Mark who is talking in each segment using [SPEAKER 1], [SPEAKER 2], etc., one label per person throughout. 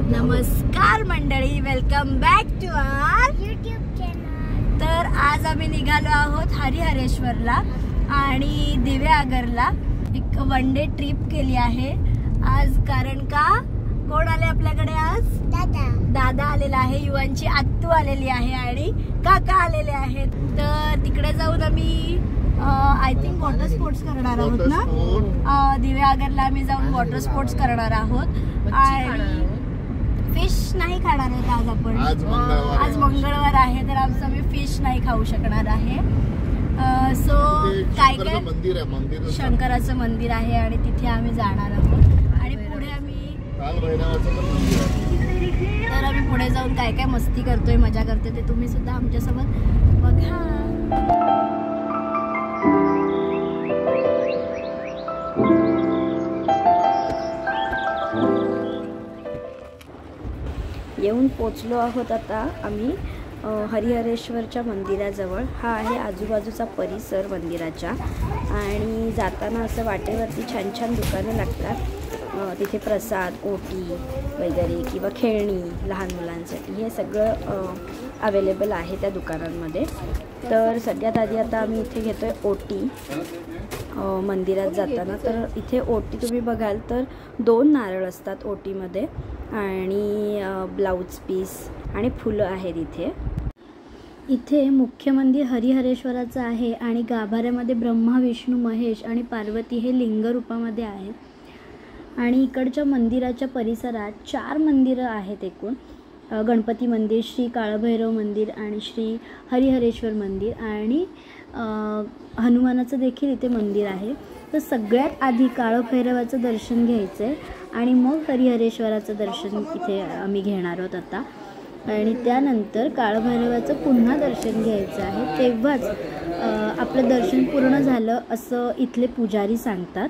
[SPEAKER 1] नमस्कार मंडळी, welcome back to our YouTube channel. तर आज आम्ही निघालो आहोत हरिहरेश्वरला आणि दिव्यागरला एक वन डे ट्रिप केली आहे आज। कारण का कोण आले आपल्याकडे आज? दादा आलेला आहे, युवांची आत्तू आलेली आहे आणि काका आलेले आहेत। तर तिकडे जाऊन आम्ही आय थिंक वॉटर स्पोर्ट्स करणार आहोत ना। दिव्यागरला आम्ही जाऊन वॉटर स्पोर्ट्स करणार आहोत आणि फिश नाही खाणार आहोत आज आपण। आज मंगळवार आहे तर आज आम्ही फिश नाही खाऊ शकणार आहे। सो काय काय शंकराचं मंदिर आहे आणि तिथे आम्ही जाणार आहोत आणि पुढे आम्ही तर आम्ही पुढे जाऊन काय काय मस्ती करतोय, मजा करतोय ते तुम्ही सुद्धा आमच्यासोबत बघा। येऊन पोचलो आहोत आता आम्ही हरिहरेश्वरच्या मंदिराजवळ। हा आहे आजूबाजूचा परिसर मंदिराच्या आणि जाताना असं वाटेवरती छान छान दुकाने लागतात। तिथे प्रसाद, ओटी वगैरे किंवा खेळणी लहान मुलांसाठी हे सगळं अवेलेबल आहे त्या दुकानांमध्ये। तर सगळ्यात आधी आता आम्ही इथे घेतोय ओटी मंदिरात जाताना। तर इथे ओटी तुम्ही बघाल तर 2 नारळ असतात ओटीमध्ये आणि ब्लाउज पीस आणि फुलं आहेत इथे। इथे मुख्य मंदिर हरिहरेश्वराचं आहे आणि गाभाऱ्यामध्ये ब्रह्मा, विष्णू, महेश आणि पार्वती हे लिंग रूपामध्ये आहेत। आणि इकडच्या मंदिराच्या परिसरात 4 मंदिरं आहेत एकूण। गणपती मंदिर, श्री काळभैरव मंदिर आणि श्री हरिहरेश्वर मंदिर आणि हनुमानाचं देखील इथे मंदिर आहे। तर सगळ्यात आधी काळभैरवाचं दर्शन घ्यायचं आहे आणि मग हरिहरेश्वराचं दर्शन इथे आम्ही घेणार आहोत आता। आणि त्यानंतर काळभैरवाचं पुन्हा दर्शन घ्यायचं आहे, तेव्हाच आपलं दर्शन पूर्ण झालं असं इथले पुजारी सांगतात।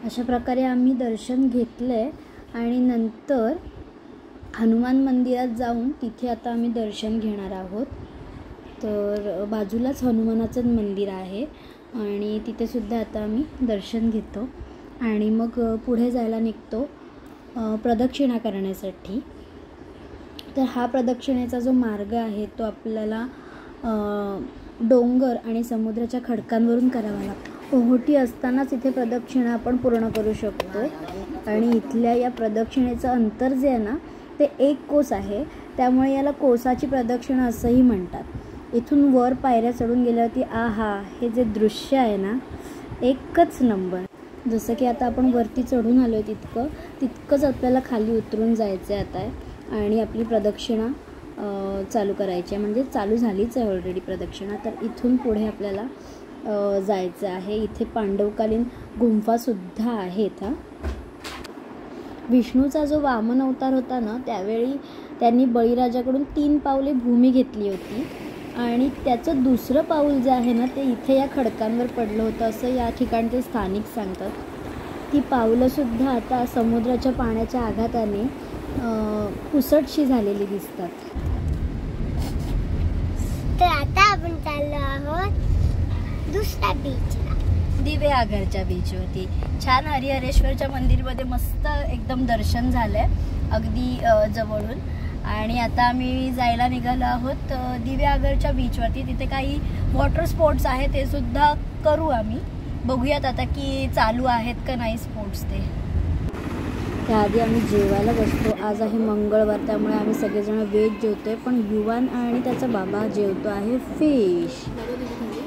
[SPEAKER 1] अशा प्रकारे आम्ही दर्शन घेतलं आहे आणि नंतर हनुमान मंदिरात जाऊन तिथे आता आम्ही दर्शन घेणार आहोत। तर बाजूलाच हनुमानाचं मंदिर आहे आणि तिथे सुद्धा आता आम्ही दर्शन घेतो आणि मग पुढे जायला निघतो प्रदक्षिणा करण्यासाठी। तर हा प्रदक्षिणेचा जो मार्ग आहे तो आपल्याला डोंगर आणि समुद्राच्या खडकांवरून करावा लागतो। ओहोटी असतानाच इथे प्रदक्षिणा आपण पूर्ण करू शकतो आणि इथल्या या प्रदक्षिणेचं अंतर जे आहे ना ते 1 कोस आहे, त्यामुळे याला कोसाची प्रदक्षिणा असंही म्हणतात। इथून वर पायऱ्या चढून गेल्यावरती आहा हे जे दृश्य आहे ना एकच नंबर। जसं की आता आपण वरती चढून आलो आहे तितकंच आपल्याला खाली उतरून जायचं आहे आता आणि आपली प्रदक्षिणा चालू करायची आहे, म्हणजे चालू झालीच आहे ऑलरेडी प्रदक्षिणा। तर इथून पुढे आपल्याला जायचं आहे। इथे पांडवकालीन गुंफासुद्धा आहेत। विष्णूचा जो वामन अवतार होता ना त्यावेळी त्यांनी बळीराजाकडून 3 पावले भूमी घेतली होती आणि त्याचं दुसरं पाऊल जे आहे ना ते इथे या खडकांवर पडलं होतं असं या ठिकाणचे स्थानिक सांगतात। ती पावलंसुद्धा आता समुद्राच्या पाण्याच्या आघाताने पुसटशी झालेली दिसतात।
[SPEAKER 2] तर आता आपण चाललो आहोत दुसऱ्या बीचला,
[SPEAKER 1] दिव्यागरच्या बीचवरती। छान हरिहरेश्वरच्या मंदिरमध्ये मस्त एकदम दर्शन झालंय अगदी जवळून आणि आता आम्ही जायला निघालो आहोत दिव्यागरच्या बीचवरती। तिथे काही वॉटर स्पोर्ट्स आहे ते सुद्धा करू आम्ही, बघूयात आता की चालू आहेत का नाही स्पोर्ट्स ते।
[SPEAKER 3] त्याआधी आम्ही जेवायला बसतो। आज आहे मंगळवार त्यामुळे आम्ही सगळेजण व्हेज जेवतोय, पण युवान आणि त्याचा बाबा जेवतो आहे फिश।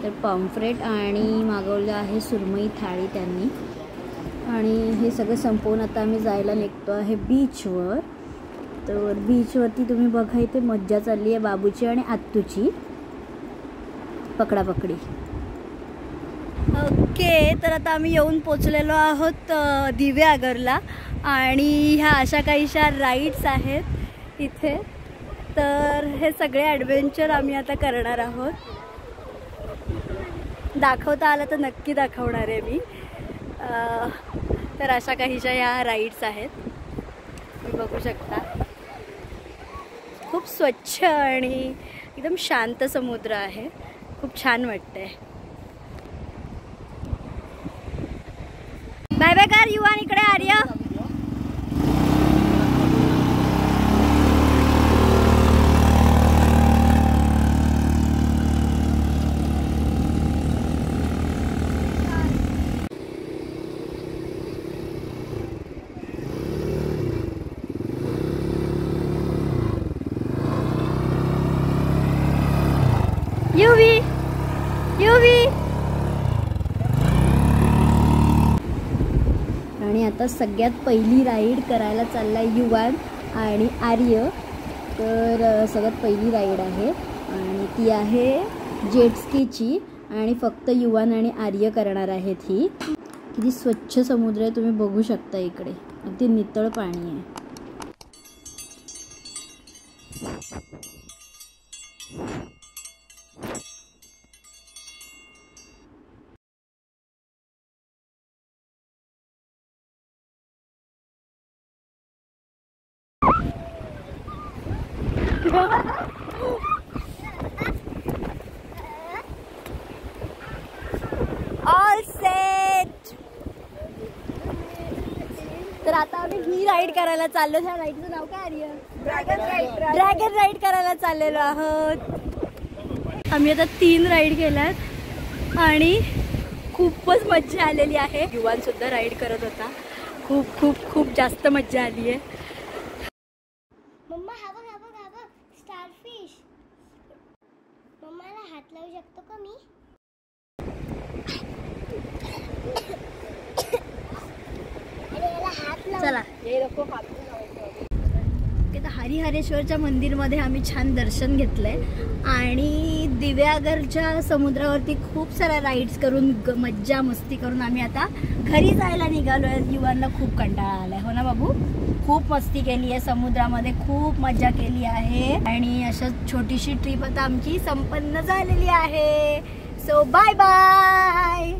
[SPEAKER 3] तर पॉम्फ्रेट आणि मागवलं आहे सुरमई थाळी त्यांनी आणि हे सगळं संपवून आता आम्ही जायला निघतो आहे बीचवर। तर बीचवरती तुम्ही बघा इथे मज्जा चालली आहे बाबूची आणि आत्तूची पकडापकडी।
[SPEAKER 1] ओके, तर आता आम्ही येऊन पोचलेलो आहोत दिव्यागरला आणि ह्या अशा काहीशा राईड्स आहेत इथे। तर हे सगळे ॲडव्हेंचर आम्ही आता करणार आहोत। दाखवता आलं तर नक्की दाखवणार आहे मी। तर अशा काहीशा या राईड्स आहेत, तुम्ही बघू शकता। खूप स्वच्छ आणि एकदम शांत समुद्र आहे, खूप छान वाटतंय। बाय बाय कर युवान, इकडे आर्या युवी युवी.
[SPEAKER 3] आणि आता सगळ्यात पहिली राईड करायला चाललाय युवान आणि आर्य. तर सगळ्यात पहिली राईड आहे आणि ती आहे जेटस्कीची आणि फक्त युवान आणि आर्य करणार आहेत ही. किती स्वच्छ समुद्र आहे तुम्ही बघू शकता. इकडे अगदी नितळ पाणी आहे.
[SPEAKER 1] All set. तर आता आम्ही ही राईड करायला चाललो. ह्या राईडचं नाव काय आर्य? ड्रॅगन राईड करायला चाललेलो आहोत. आम्ही आता 3 राईड केल्यात आणि खूपच मज्जा आलेली आहे. युवान सुद्धा राईड करत होता. खूप खूप खूप जास्त मज्जा आली आहे.
[SPEAKER 2] मम्मा हा बघ हा बघ हा बघ स्टारफिश. मम्माला हात लावू शकतो का मी?
[SPEAKER 1] चला हरिहरेश्वरच्या मंदिरमध्ये आम्ही छान दर्शन घेतलंय आणि दिव्यागरच्या समुद्रावरती खूप साऱ्या राईड्स करून मज्जा मस्ती करून आम्ही आता घरी जायला निघालोय. युवांना खूप कंटाळा आलाय. हो ना बाबू? खूप मस्ती केली आहे समुद्रामध्ये, खूप मजा केली आहे आणि अशा छोटीशी ट्रिप आता आमची संपन्न झालेली आहे. So bye bye.